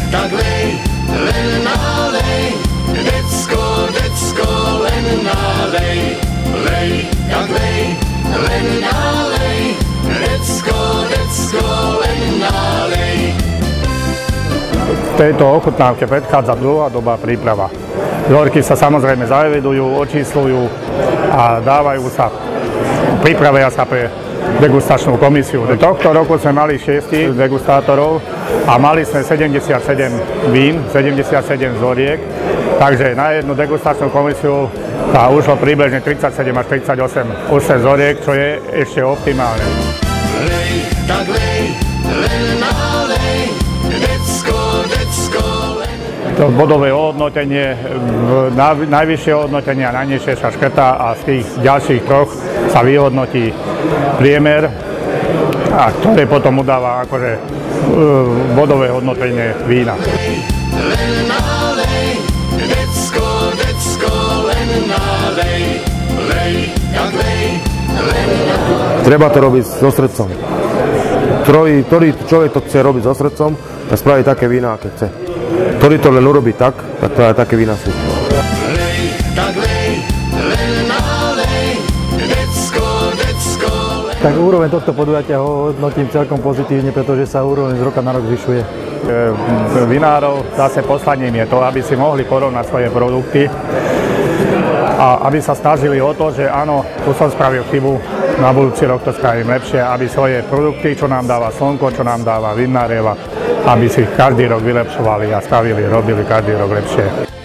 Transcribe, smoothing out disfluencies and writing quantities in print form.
tak lej, len nálej, decko, decko, len nálej, lej, tak lej, len nálej, decko, decko, len nálej. Tejto ochutnávke predchádza dlhodobá príprava. Vzorky sa samozrejme zaevidujú, očíslujú a dávajú sa, pripravia sa pre degustačnú komisiu. Tohto roku sme mali 6 degustátorov a mali sme 77 vín, 77 vzoriek, takže na jednu degustačnú komisiu sa ušlo približne 37 až 38 vzoriek, čo je ešte optimálne. Lej, tak lej, len nálej, decko, decko, len... To bodové ohodnotenie, najvyššie ohodnotenie a najnižšie sa škrtá a z tých ďalších troch sa vyhodnotí priemer, a ktoré potom udáva akože bodové hodnotenie vína. Len nálej, decko, decko, len nálej, lej, tak lej, len nálej. Treba to robiť so srdcom. Ktorý človek to chce robiť so srdcom, tak spraví také vína, aké chce. Ktorý to len urobí tak to aj také vína sú. Lej, tak lej, len nálej, decko, decko, len... Tak úroveň tohto podujatia hodnotím celkom pozitívne, pretože sa úroveň z roka na rok zvyšuje. Vinárov zase poslaním je to, aby si mohli porovnať svoje produkty a aby sa snažili o to, že áno, tu som spravil chybu, na budúci rok to spravím lepšie, aby svoje produkty, čo nám dáva slnko, čo nám dáva Vinná Rieva, aby si každý rok vylepšovali a robili každý rok lepšie.